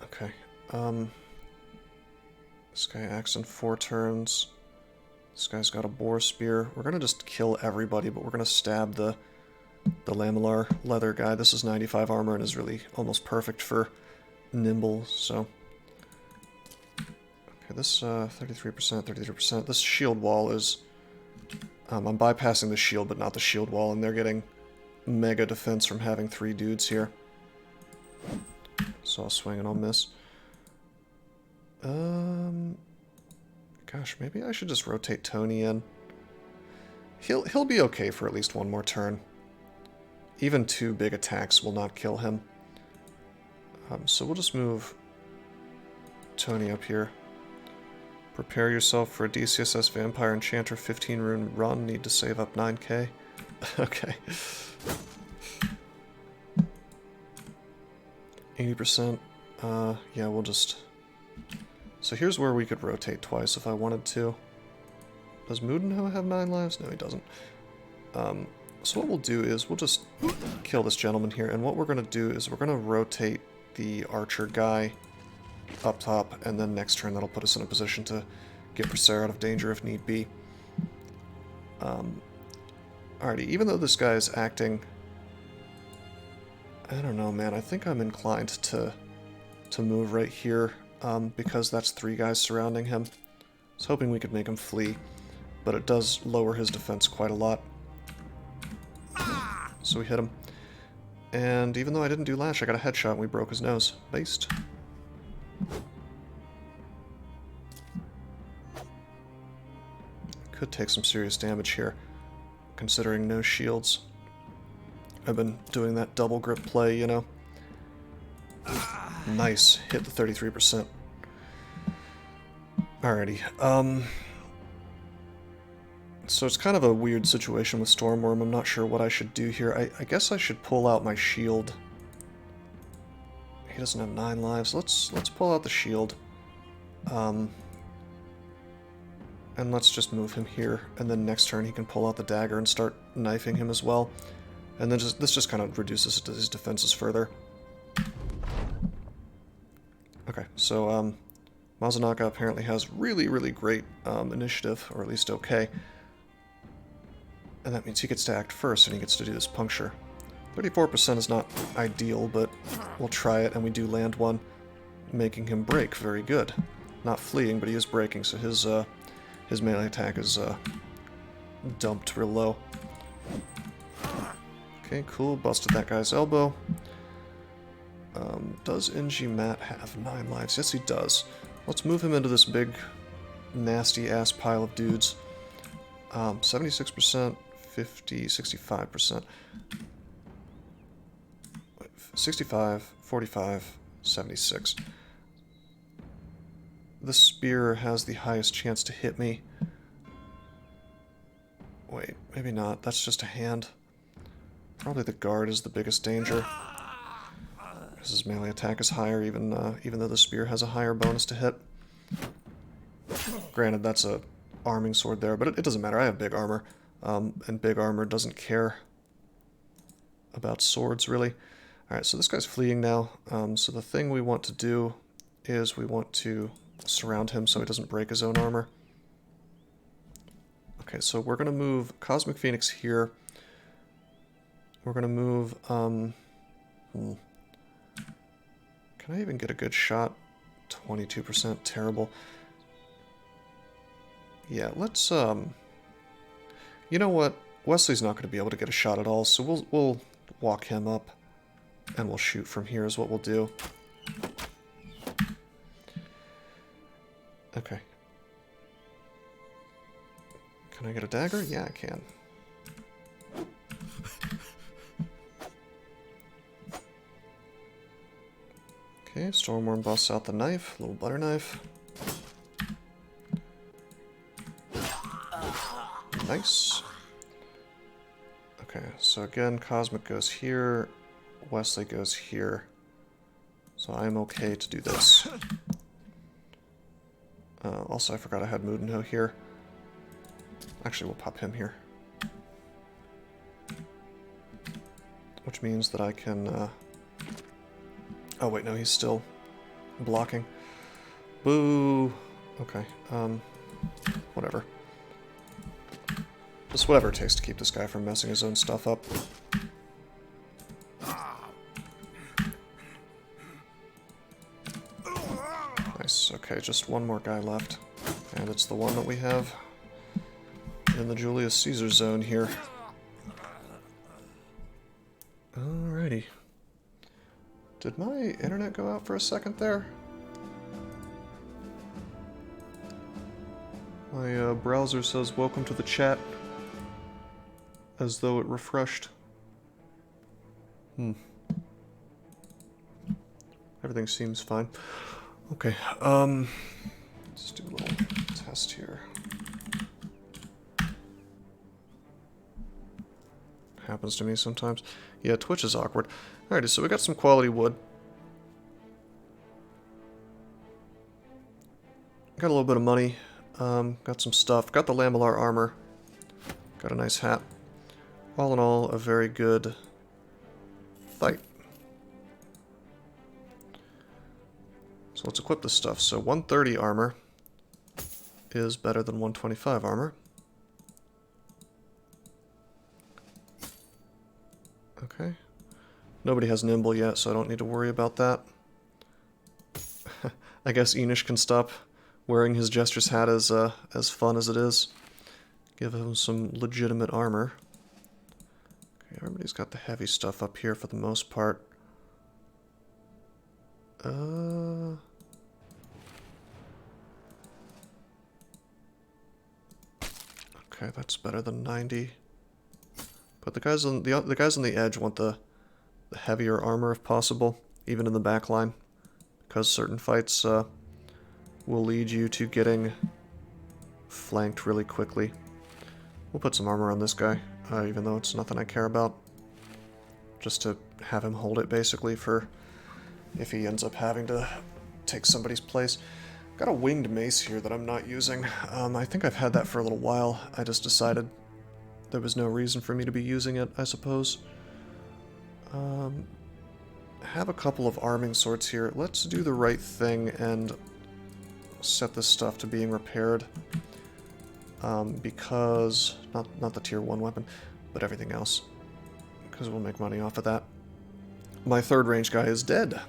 Okay. This guy acts in 4 turns. This guy's got a boar spear. We're gonna just kill everybody, but we're gonna stab the lamellar leather guy. This is 95 armor and is really almost perfect for nimble, so... Okay, this 33%, 33%. This shield wall is... I'm bypassing the shield, but not the shield wall, and they're getting mega defense from having 3 dudes here. So I'll swing and I'll miss. Gosh, maybe I should just rotate Tony in. He'll be okay for at least 1 more turn. Even 2 big attacks will not kill him. So we'll just move Tony up here. Prepare yourself for a DCSS Vampire Enchanter 15 rune run. Need to save up 9k. Okay. 80%. Yeah, we'll just... So here's where we could rotate twice if I wanted to. Does Moodenho have 9 lives? No, he doesn't. So what we'll do is we'll just kill this gentleman here, and what we're going to do is we're going to rotate the archer guy up top, and then next turn that'll put us in a position to get Berserker out of danger if need be. Alrighty, even though this guy's acting... I don't know, man. I think I'm inclined to move right here, because that's 3 guys surrounding him. I was hoping we could make him flee, but it does lower his defense quite a lot. So we hit him. And even though I didn't do Lash, I got a headshot and we broke his nose. Based. Could take some serious damage here, considering no shields. I've been doing that double grip play, you know. Nice. Hit the 33%. Alrighty. So it's kind of a weird situation with Stormworm. I'm not sure what I should do here. I guess I should pull out my shield. He doesn't have 9 lives. Let's pull out the shield. And let's just move him here. And then next turn he can pull out the dagger and start knifing him as well. And then this just kind of reduces his defenses further. Okay, so Mazanaka apparently has really, really great initiative, or at least okay. And that means he gets to act first, and he gets to do this puncture. 34% is not ideal, but we'll try it, and we do land one, making him break. Very good. Not fleeing, but he is breaking, so his melee attack is dumped real low. Okay, cool. Busted that guy's elbow. Does NG Matt have 9 lives? Yes, he does. Let's move him into this big, nasty-ass pile of dudes. 76%, 50, 65%. 65, 45, 76. This spear has the highest chance to hit me. Wait, maybe not. That's just a hand. Probably the guard is the biggest danger. Because his melee attack is higher, even though the spear has a higher bonus to hit. Granted, that's a arming sword there, but it doesn't matter. I have big armor, and big armor doesn't care about swords, really. Alright, so this guy's fleeing now. So the thing we want to do is we want to surround him so he doesn't break his own armor. Okay, so we're going to move Cosmic Phoenix here. We're going to move... Can I even get a good shot? 22%, terrible. Yeah, let's... You know what? Wesley's not going to be able to get a shot at all, so we'll walk him up. And we'll shoot from here is what we'll do. Okay. Can I get a dagger? Yeah, I can. Okay, Stormworm busts out the knife, little butter knife. Nice. Okay, so again, Cosmic goes here, Wesley goes here. So I'm okay to do this. Also, I forgot I had Mudenho here. Actually, we'll pop him here. Which means that I can... Oh, wait, no, he's still blocking. Boo! Okay, whatever. Just whatever it takes to keep this guy from messing his own stuff up. Nice, okay, just one more guy left. And it's the one that we have in the Julius Caesar zone here. Alrighty. Did my internet go out for a second there? My browser says welcome to the chat, as though it refreshed. Everything seems fine. Okay, let's do a little test here. Happens to me sometimes. Yeah, Twitch is awkward. Alrighty, so we got some quality wood. Got a little bit of money. Got some stuff. Got the Lamellar armor. Got a nice hat. All in all, a very good fight. So let's equip this stuff. So 130 armor is better than 125 armor. Okay. Nobody has Nimble yet, so I don't need to worry about that. I guess Enish can stop wearing his Jester's hat as fun as it is. Give him some legitimate armor. Okay, everybody's got the heavy stuff up here for the most part. Okay, that's better than 90. But the guys on the edge want the heavier armor if possible, even in the back line, because certain fights will lead you to getting flanked really quickly. We'll put some armor on this guy, even though it's nothing I care about, just to have him hold it basically for if he ends up having to take somebody's place. Got a winged mace here that I'm not using. I think I've had that for a little while. I just decided there was no reason for me to be using it, I suppose. Have a couple of arming sorts here. Let's do the right thing and set this stuff to being repaired. Because, not the tier 1 weapon, but everything else. Because we'll make money off of that. My third range guy is dead.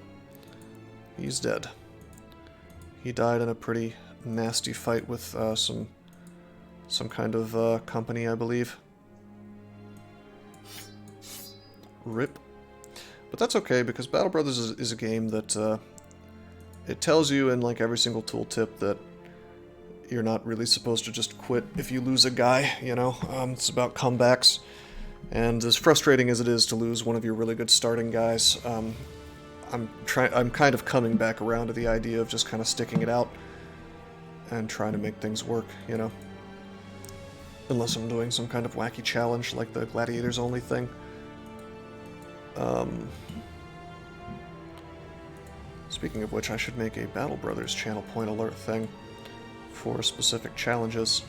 He's dead. He died in a pretty nasty fight with some kind of company, I believe. RIP. But that's okay, because Battle Brothers is a game that it tells you in like every single tooltip that you're not really supposed to just quit if you lose a guy, you know? It's about comebacks. And as frustrating as it is to lose one of your really good starting guys, I'm kind of coming back around to the idea of just kind of sticking it out and trying to make things work, you know? Unless I'm doing some kind of wacky challenge like the Gladiators Only thing. Speaking of which, I should make a Battle Brothers channel point alert thing for specific challenges.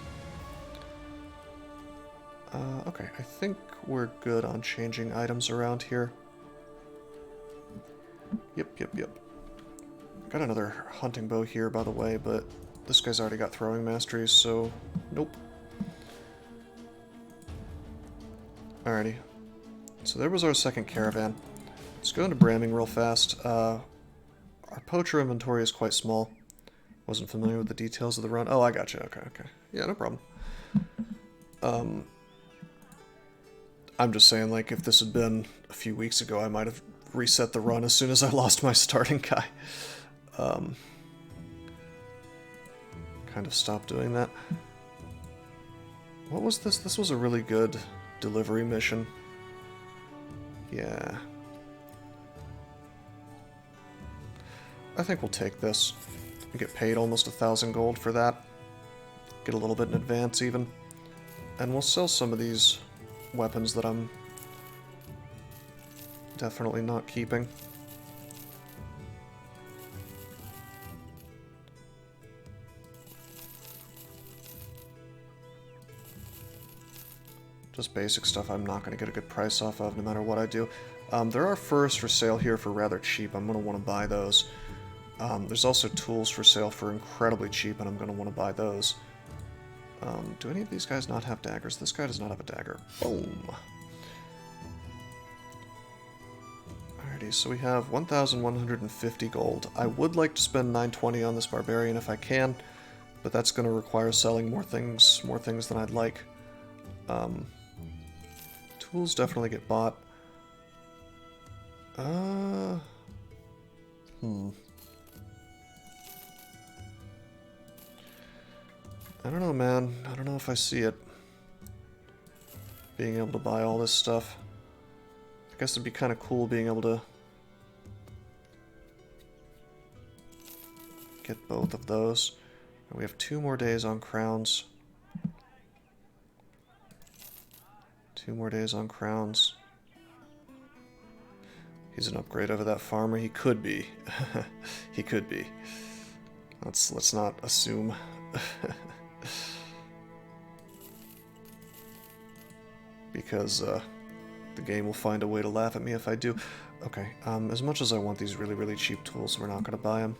Okay, I think we're good on changing items around here. Yep. Got another hunting bow here, by the way, but this guy's already got throwing mastery, so nope. Alrighty. So there was our second caravan. Let's go into Bramming real fast. Our poacher inventory is quite small. Wasn't familiar with the details of the run. Oh, I gotcha. Okay. Yeah, no problem. I'm just saying, like, if this had been a few weeks ago, I might have reset the run as soon as I lost my starting guy. Kind of stopped doing that. What was this? This was a really good delivery mission. Yeah. I think we'll take this. We get paid almost 1,000 gold for that. Get a little bit in advance even. And we'll sell some of these weapons that I'm definitely not keeping. Just basic stuff I'm not going to get a good price off of no matter what I do. There are furs for sale here for rather cheap. I'm going to want to buy those. There's also tools for sale for incredibly cheap, and I'm going to want to buy those. Do any of these guys not have daggers? This guy does not have a dagger. Boom. Alrighty, so we have 1,150 gold. I would like to spend 920 on this barbarian if I can, but that's going to require selling more things than I'd like. Tools definitely get bought. I don't know, man. I don't know if I see it. Being able to buy all this stuff. I guess it'd be kind of cool being able to get both of those. And we have 2 more days on crowns. 2 more days on crowns. He's an upgrade over that farmer. He could be. He could be. Let's not assume. Because the game will find a way to laugh at me if I do. Okay, as much as I want these really, really cheap tools, we're not going to buy them.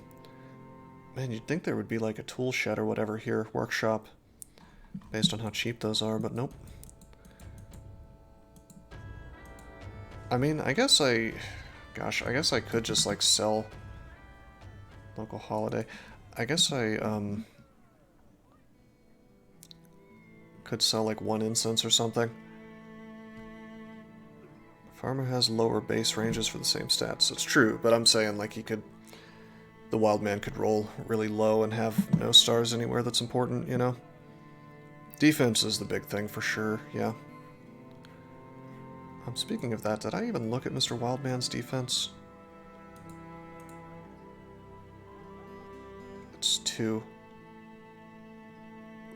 Man, you'd think there would be like a tool shed or whatever here, workshop, based on how cheap those are, but nope. I mean, I guess I could just like sell local holiday. I guess I could sell like 1 incense or something. Farmer has lower base ranges for the same stats. It's true, but I'm saying like the wild man could roll really low and have no stars anywhere that's important, you know? Defense is the big thing for sure, yeah. Speaking of that, did I even look at Mr. Wildman's defense? It's 2.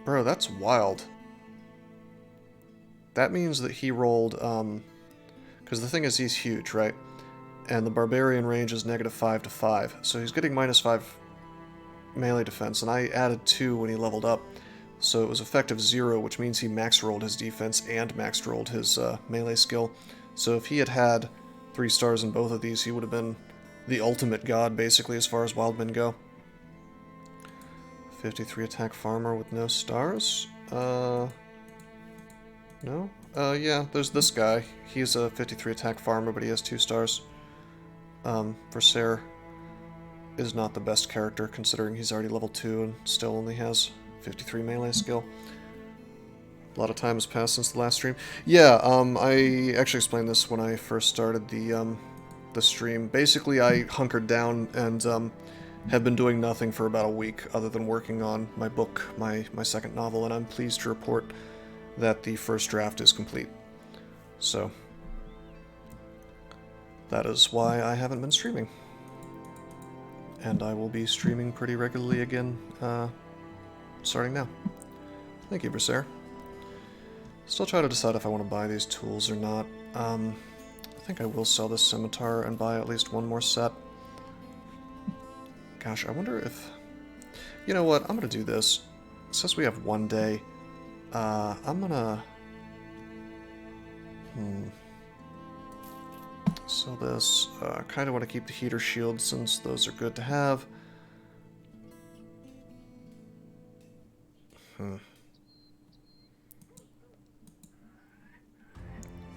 Bro, that's wild. That means that he rolled, because the thing is he's huge, right? And the barbarian range is -5 to 5, so he's getting -5 melee defense, and I added 2 when he leveled up. So it was effective 0, which means he max rolled his defense and max rolled his melee skill. So if he had had 3 stars in both of these, he would have been the ultimate god, basically, as far as wildmen go. 53 attack farmer with no stars? No? Yeah, there's this guy. He's a 53 attack farmer, but he has 2 stars. Versailles is not the best character, considering he's already level 2 and still only has 53 melee skill. A lot of time has passed since the last stream. Yeah, I actually explained this when I first started the stream. Basically, I hunkered down and have been doing nothing for about a week other than working on my book, my second novel, and I'm pleased to report that the first draft is complete. So, that is why I haven't been streaming. And I will be streaming pretty regularly again, starting now. Thank you, Berserk. Still try to decide if I want to buy these tools or not. I think I will sell this scimitar and buy at least 1 more set. Gosh, I wonder if... You know what? I'm gonna do this. Since we have 1 day, I'm gonna... Sell this. I kind of want to keep the heater shield since those are good to have.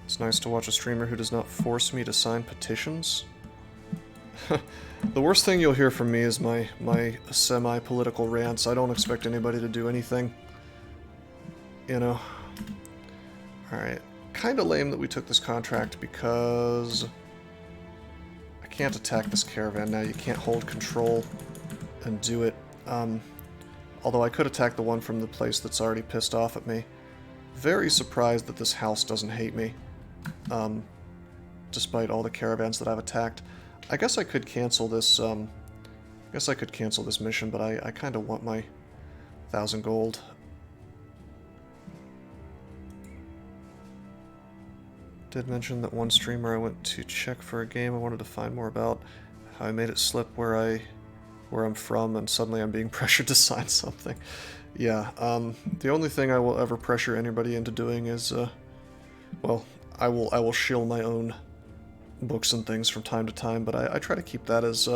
It's nice to watch a streamer who does not force me to sign petitions. The worst thing you'll hear from me is my semi-political rants. I don't expect anybody to do anything. You know? Alright. Kinda lame that we took this contract because... can't attack this caravan now. You can't hold control and do it. Although I could attack the one from the place that's already pissed off at me. Very surprised that this house doesn't hate me. Despite all the caravans that I've attacked. I guess I could cancel this, mission, but I kind of want my 1,000 gold. Did mention that one streamer I went to check for a game I wanted to find more about, how I made it slip where I'm from, and suddenly I'm being pressured to sign something. Yeah, the only thing I will ever pressure anybody into doing is, well, I will shill my own books and things from time to time, but I try to keep that as,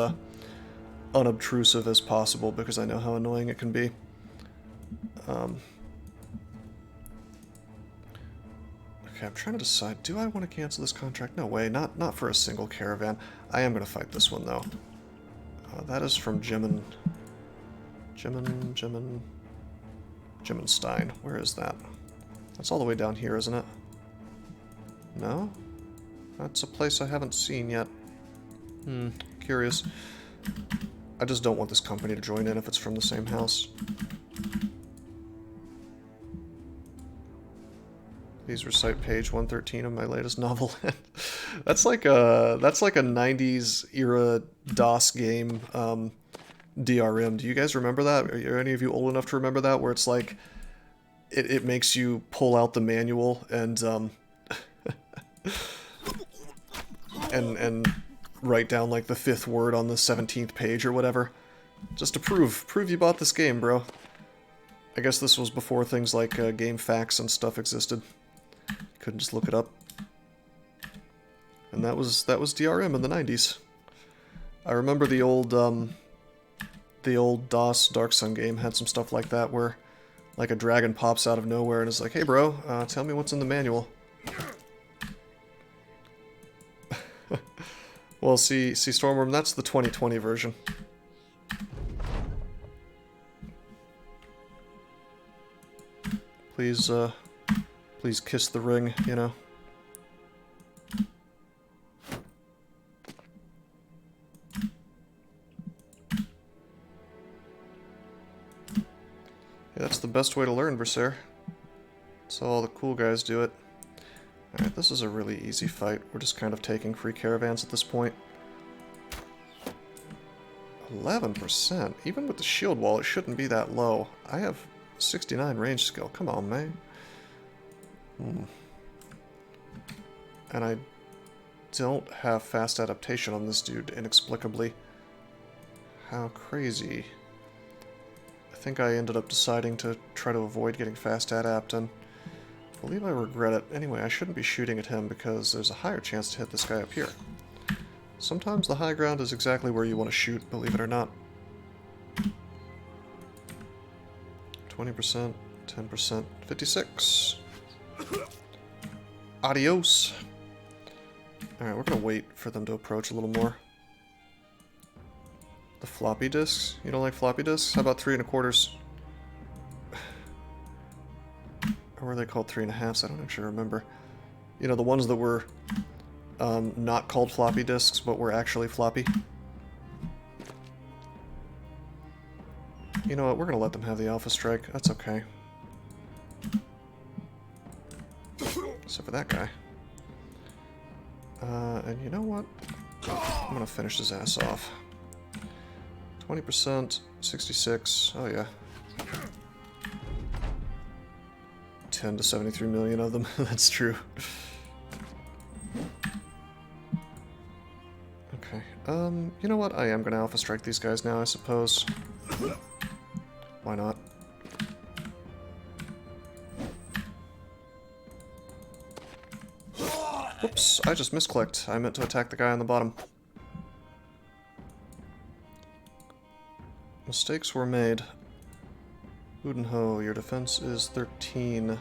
unobtrusive as possible, because I know how annoying it can be. Okay, I'm trying to decide, do I want to cancel this contract? No way, not for a single caravan. I am going to fight this one, though. That is from Jimenstein. Where is that? That's all the way down here, isn't it? No? That's a place I haven't seen yet. Curious. I just don't want this company to join in if it's from the same house. Please recite page 113 of my latest novel. That's like a 90s era DOS game, DRM. Do you guys remember that? Are any of you old enough to remember that? Where it's like, it makes you pull out the manual and and write down like the 5th word on the 17th page or whatever, just to prove you bought this game, bro. I guess this was before things like game facts and stuff existed. Couldn't just look it up. And that was DRM in the 90s. I remember the old DOS Dark Sun game had some stuff like that where like a dragon pops out of nowhere and is like, "Hey bro, tell me what's in the manual." Well, see Stormworm, that's the 2020 version. Please kiss the ring, you know. Yeah, that's the best way to learn, Berserk. That's how all the cool guys do it. Alright, this is a really easy fight. We're just kind of taking free caravans at this point. 11%? Even with the shield wall, it shouldn't be that low. I have 69 range skill. Come on, man. And I don't have fast adaptation on this dude, inexplicably. How crazy. I think I ended up deciding to try to avoid getting fast adapt, and I believe I regret it. Anyway, I shouldn't be shooting at him because there's a higher chance to hit this guy up here. Sometimes the high ground is exactly where you want to shoot, believe it or not. 20%, 10%, 56. Adios. Alright, we're gonna wait for them to approach a little more. The floppy disks? You don't like floppy disks? How about 3 1/4s? Or were they called 3 1/2s? I don't actually remember. You know, the ones that were not called floppy disks, but were actually floppy. You know what, we're gonna let them have the alpha strike. That's okay. Except for that guy. And you know what? I'm gonna finish his ass off. 20%, 66, oh yeah. 10 to 73 million of them, that's true. Okay, you know what? I am gonna alpha strike these guys now, I suppose. Why not? Oops, I just misclicked. I meant to attack the guy on the bottom. Mistakes were made. Udenho, your defense is 13.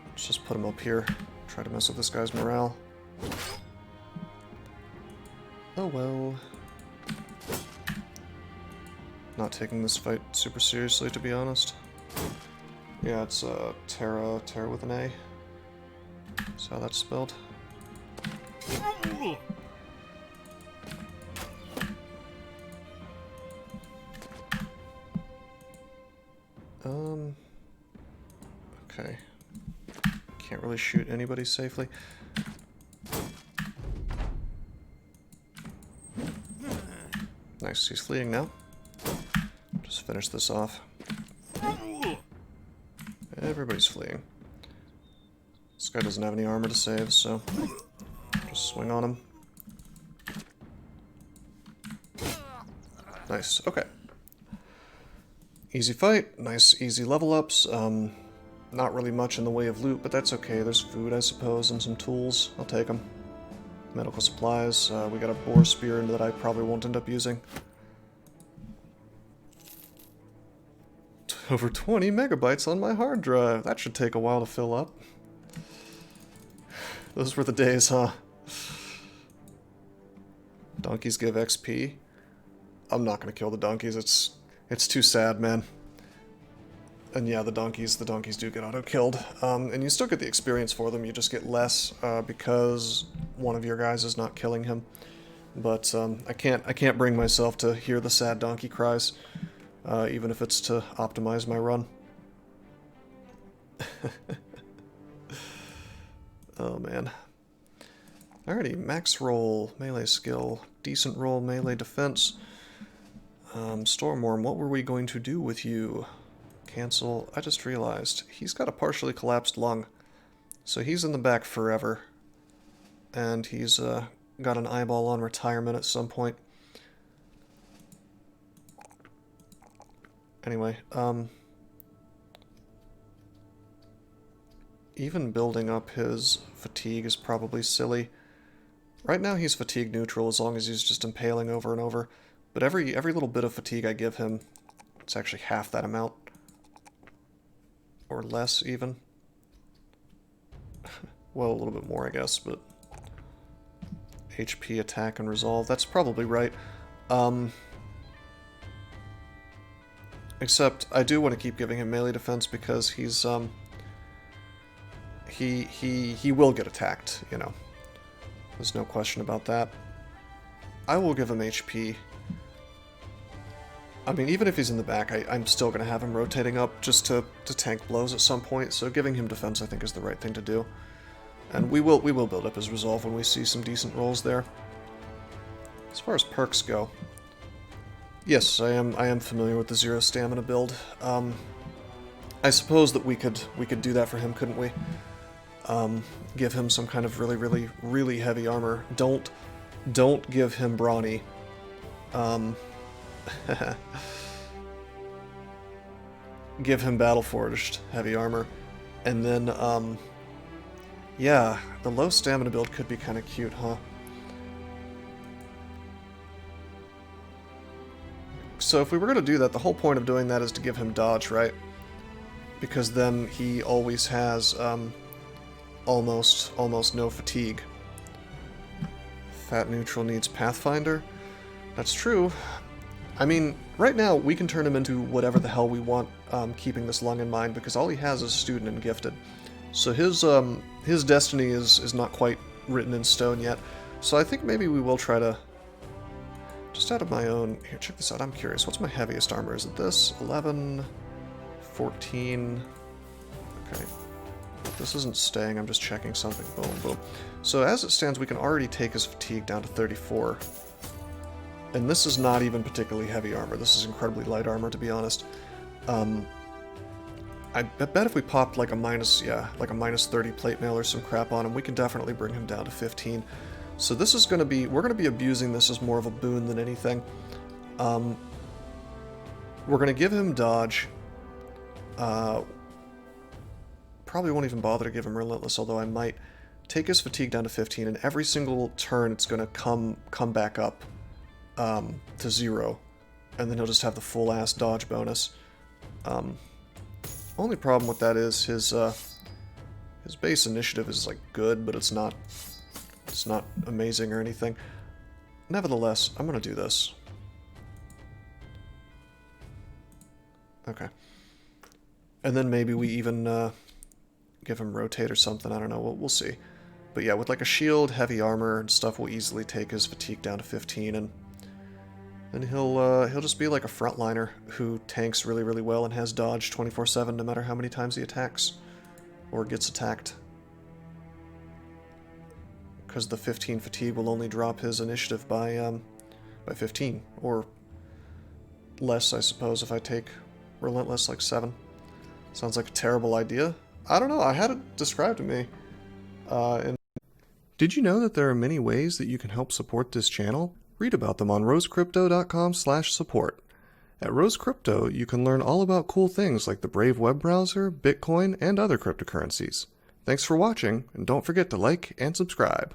Let's just put him up here. Try to mess with this guy's morale. Oh well. Not taking this fight super seriously, to be honest. Yeah, it's Terra with an A. That's how that's spelled. Okay. Can't really shoot anybody safely. Nice, he's fleeing now. Just finish this off. Everybody's fleeing. This guy doesn't have any armor to save, so just swing on him. Nice, okay. Easy fight, nice easy level ups. Not really much in the way of loot, but that's okay. There's food, I suppose, and some tools. I'll take them. Medical supplies. We got a boar spear that I probably won't end up using. Over 20 megabytes on my hard drive. That should take a while to fill up. Those were the days, huh? Donkeys give XP. I'm not gonna kill the donkeys. It's too sad, man. And yeah, the donkeys do get auto-killed. And you still get the experience for them, you just get less because one of your guys is not killing him. But I can't bring myself to hear the sad donkey cries, even if it's to optimize my run. Oh man. Alrighty, max roll, melee skill, decent roll, melee defense. Stormworm, what were we going to do with you? Cancel. I just realized he's got a partially collapsed lung. So he's in the back forever. And he's got an eyeball on retirement at some point. Anyway, even building up his fatigue is probably silly. Right now he's fatigue neutral as long as he's just impaling over and over. But every little bit of fatigue I give him, it's actually half that amount. Or less, even. Well, a little bit more, I guess, but... HP, attack, and resolve, that's probably right. Except, I do want to keep giving him melee defense because he's, he will get attacked, you know. There's no question about that. I will give him HP. I mean, even if he's in the back, I'm still going to have him rotating up just to tank blows at some point, so giving him defense I think is the right thing to do. And we will build up his resolve when we see some decent rolls there. As far as perks go, yes, I am familiar with the 0 stamina build. I suppose that we could do that for him, couldn't we? Give him some kind of really heavy armor. Don't give him brawny. Give him battle forged heavy armor, and then yeah, the low stamina build could be kind of cute, huh? So if we were going to do that, the whole point of doing that is to give him dodge, right? Because then he always has almost no fatigue. Fat neutral needs Pathfinder. That's true. I mean, right now we can turn him into whatever the hell we want, keeping this lung in mind, because all he has is student and gifted. So his destiny is not quite written in stone yet. So I think maybe we will try to, just out of my own, here, check this out, I'm curious, what's my heaviest armor? Is it this? 11, 14, okay. This isn't staying, I'm just checking something, boom, boom. So as it stands, we can already take his fatigue down to 34. And this is not even particularly heavy armor, this is incredibly light armor, to be honest. I bet if we popped like a minus 30 plate mail or some crap on him, we can definitely bring him down to 15. So this is going to be, we're going to be abusing this as more of a boon than anything. We're going to give him dodge. Probably won't even bother to give him relentless, although I might. Take his fatigue down to 15, and every single turn it's going to come back up to 0. And then he'll just have the full-ass dodge bonus. Only problem with that is his base initiative is like good, but it's not amazing or anything. Nevertheless, I'm gonna do this. Okay. And then maybe we even give him rotate or something. I don't know. We'll see. But yeah, with like a shield, heavy armor, and stuff, we'll easily take his fatigue down to 15, and then he'll just be like a frontliner who tanks really well and has dodge 24/7 no matter how many times he attacks. or gets attacked. Because the 15 fatigue will only drop his initiative by 15, or less, I suppose, if I take relentless like 7. Sounds like a terrible idea. I don't know, I had it described to me. Did you know that there are many ways that you can help support this channel? Read about them on rosecrypto.com/support. At Rose Crypto, you can learn all about cool things like the Brave web browser, Bitcoin, and other cryptocurrencies. Thanks for watching, and don't forget to like and subscribe.